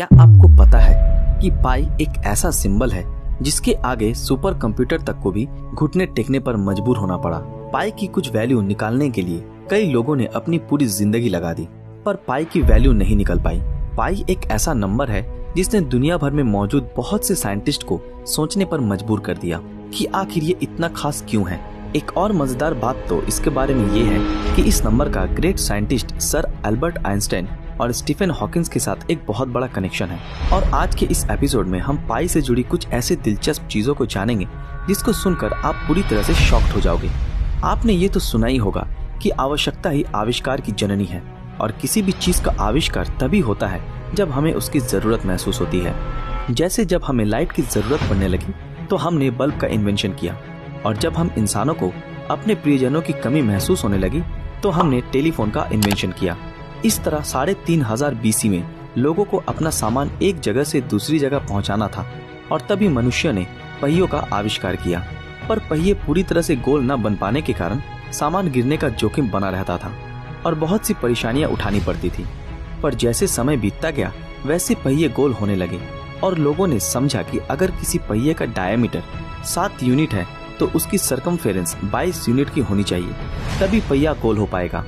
क्या आपको पता है कि पाई एक ऐसा सिंबल है जिसके आगे सुपर कंप्यूटर तक को भी घुटने टेकने पर मजबूर होना पड़ा। पाई की कुछ वैल्यू निकालने के लिए कई लोगों ने अपनी पूरी जिंदगी लगा दी, पर पाई की वैल्यू नहीं निकल पाई। पाई एक ऐसा नंबर है जिसने दुनिया भर में मौजूद बहुत से साइंटिस्ट को सोचने पर मजबूर कर दिया कि आखिर ये इतना खास क्यों है। एक और मजेदार बात तो इसके बारे में ये है कि इस नंबर का great scientist sir Albert Einstein और स्टीफन हॉकिंस के साथ एक बहुत बड़ा कनेक्शन है। और आज के इस एपिसोड में हम पाई से जुड़ी कुछ ऐसे दिलचस्प चीजों को जानेंगे जिसको सुनकर आप पूरी तरह से शॉक्ड हो जाओगे। आपने ये तो सुना ही होगा कि आवश्यकता ही आविष्कार की जननी है, और किसी भी चीज का आविष्कार तभी होता है जब हमें उसकी जरूरत महसूस होती है। जैसे जब हमें लाइट की जरूरत पड़ने लगी तो हमने बल्ब का इन्वेंशन किया, और जब हम इंसानों को अपने प्रियजनों की कमी महसूस होने लगी तो हमने टेलीफोन का इन्वेंशन किया। इस तरह 3500 BC में लोगों को अपना सामान एक जगह से दूसरी जगह पहुंचाना था, और तभी मनुष्य ने पहियों का आविष्कार किया। पर पहिए पूरी तरह से गोल न बन पाने के कारण सामान गिरने का जोखिम बना रहता था और बहुत सी परेशानियां उठानी पड़ती थी। पर जैसे समय बीतता गया वैसे पहिए गोल होने लगे, और लोगों ने समझा कि अगर किसी पहिए का डायमीटर 7 यूनिट है तो उसकी सरकमफेरेंस 22 यूनिट की होनी चाहिए, तभी पहिया गोल हो पाएगा।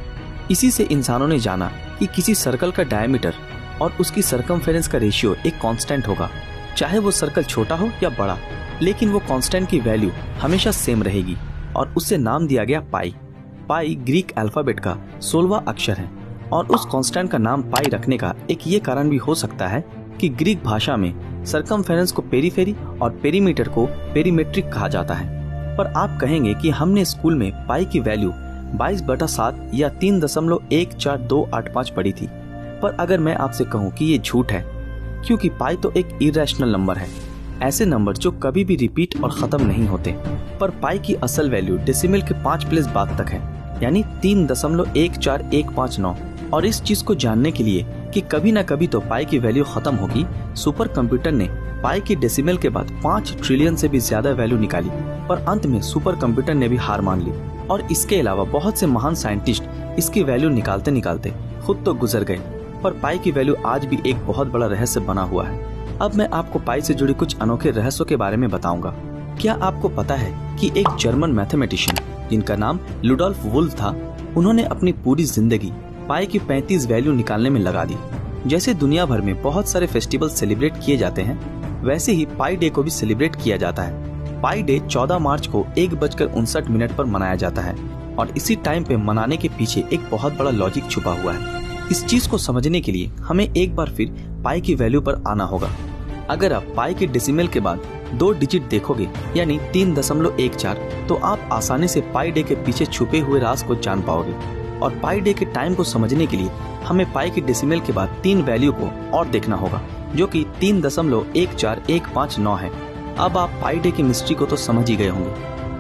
इसी से इंसानों ने जाना कि किसी सर्कल का डायमीटर और उसकी सरकमफेरेंस का रेशियो एक कांस्टेंट होगा, चाहे वो सर्कल छोटा हो या बड़ा, लेकिन वो कांस्टेंट की वैल्यू हमेशा सेम रहेगी, और उससे नाम दिया गया पाई। पाई ग्रीक अल्फाबेट का 16वां अक्षर है, और उस कांस्टेंट का नाम पाई रखने का एक ये कारण भी हो सकता है कि ग्रीक भाषा में सरकमफेरेंस को पेरीफेरी और पेरीमीटर को पेरीमेट्रिक कहा जाता है। पर आप कहेंगे कि हमने स्कूल में पाई की वैल्यू 22/7 या 3.14285 पढ़ी थी। पर अगर मैं आपसे कहूं कि ये झूठ है, क्योंकि पाई तो एक इरेशनल नंबर है, ऐसे नंबर जो कभी भी रिपीट और खत्म नहीं होते। पर पाई की असल वैल्यू डेसिमल के 5 प्लेस बाद तक है, यानी 3.14159। और इस चीज को जानने के लिए कि कभी ना कभी तो पाई की वैल्यू खत्म होगी, सुपर कंप्यूटर ने पाई की डेसिमल के बाद 5 ट्रिलियन से भी ज्यादा वैल्यू निकाली। पर अंत में सुपर कंप्यूटर ने भी हार मान ली, और इसके अलावा बहुत से महान साइंटिस्ट इसकी वैल्यू निकालते निकालते खुद तो गुजर गए। पर पाई की वैल्यू आज भी एक बहुत बड़ा रहस्य बना हुआ है। अब मैं आपको पाई से जुड़ी कुछ अनोखे रहस्यों के बारे में बताऊंगा। क्या आपको पता है कि एक जर्मन मैथमेटिशियन जिनका नाम लुडोल्फ वुल्फ था, उन्होंने अपनी पूरी जिंदगी पाई की 35 वैल्यू निकालने में लगा दी। जैसे दुनिया भर में बहुत सारे फेस्टिवल सेलिब्रेट किए जाते हैं, वैसे ही पाई डे को भी सेलिब्रेट किया जाता है। पाई डे 14 मार्च को 1:59 पर मनाया जाता है, और इसी टाइम पे मनाने के पीछे एक बहुत बड़ा लॉजिक छुपा हुआ है। इस चीज को समझने के लिए हमें एक बार फिर पाई की वैल्यू पर आना होगा। अगर आप पाई के डेसिमल के बाद 2 डिजिट देखोगे, यानी 3.14, तो आप आसानी से पाई डे के पीछे छुपे हुए राज को जान पाओगे। और पाई डे के टाइम को समझने के लिए हमें पाई के डेसिमल के बाद 3 वैल्यू को और देखना होगा, जो कि 3.14159 है। अब आप पाई डे की मिस्ट्री को तो समझ ही गए होंगे।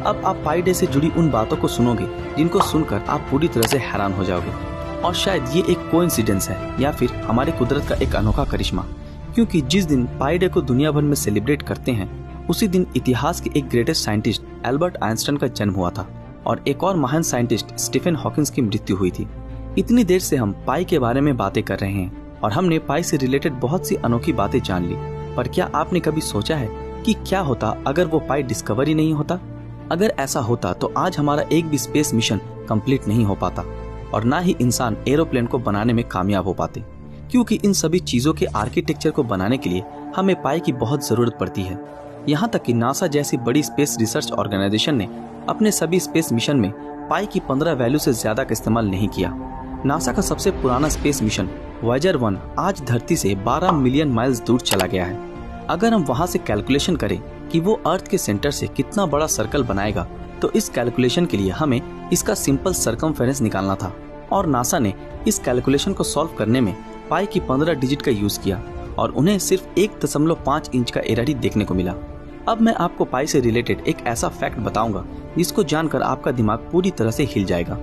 अब आप पाई डे से जुड़ी उन बातों को सुनोगे जिनको सुनकर आप पूरी तरह से हैरान हो जाओगे। और शायद ये एक कोइंसिडेंस है या फिर हमारी कुदरत का एक अनोखा करिश्मा, क्योंकि जिस दिन पाई डे को दुनिया भर में सेलिब्रेट करते हैं, उसी दिन इतिहास के एक ग्रेटेस्ट साइंटिस्ट एल्बर्ट आइंस्टाइन का जन्म हुआ था, और एक और महान साइंटिस्ट स्टीफन हॉकिंस की मृत्यु हुई थी। इतनी देर से हम पाई के बारे में बातें कर रहे हैं, और हमने पाई से रिलेटेड बहुत सी अनोखी बातें जान ली। पर क्या आपने कभी सोचा है कि क्या होता अगर वो पाई डिस्कवर ही नहीं होता? अगर ऐसा होता तो आज हमारा एक भी स्पेस मिशन कंप्लीट नहीं हो पाता, और ना ही इंसान एरोप्लेन को बनाने में कामयाब हो पाते, क्योंकि इन सभी चीजों के आर्किटेक्चर को बनाने के लिए हमें पाई की बहुत जरूरत पड़ती है। यहाँ तक कि नासा जैसी बड़ी स्पेस रिसर्च ऑर्गेनाइजेशन ने अपने सभी स्पेस मिशन में पाई की 15 वैल्यू से ज्यादा का इस्तेमाल नहीं किया। नासा का सबसे पुराना स्पेस मिशन वॉयेजर 1 आज धरती से 12 मिलियन माइल्स दूर चला गया है। अगर हम वहां से कैलकुलेशन करें कि वो अर्थ के सेंटर से कितना बड़ा सर्कल बनाएगा, तो इस कैलकुलेशन के लिए हमें इसका सिंपल सरकमफेरेंस निकालना था, और नासा ने इस कैलकुलेशन को सॉल्व करने में पाई की 15 डिजिट का यूज किया, और उन्हें सिर्फ 1.5 इंच का एरर ही देखने को मिला। अब मैं आपको पाई से रिलेटेड एक ऐसा फैक्ट बताऊंगा जिसको जानकर आपका दिमाग पूरी तरह से हिल जाएगा।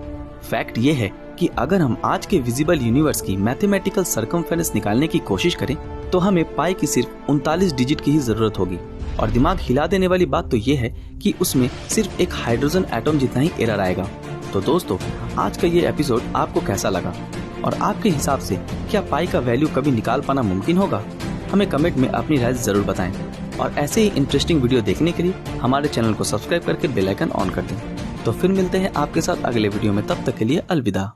फैक्ट ये है कि अगर हम आज के विजिबल यूनिवर्स की मैथमेटिकल सरकमफेरेंस निकालने की कोशिश करें, तो हमें पाई की सिर्फ 39 डिजिट की ही जरूरत होगी। और दिमाग हिला देने वाली बात तो ये है कि उसमें सिर्फ एक हाइड्रोजन एटम जितना ही एरर आएगा। तो दोस्तों, आज का ये एपिसोड आपको कैसा लगा, और आपके हिसाब से क्या पाई का वैल्यू कभी निकाल पाना मुमकिन होगा? हमें कमेंट में अपनी राय जरूर बताएं और ऐसे ही इंटरेस्टिंग वीडियो देखने के लिए हमारे चैनल को सब्सक्राइब करके बेल आइकन ऑन कर दें। तो फिर मिलते हैं आपके साथ अगले वीडियो में, तब तक के लिए अलविदा।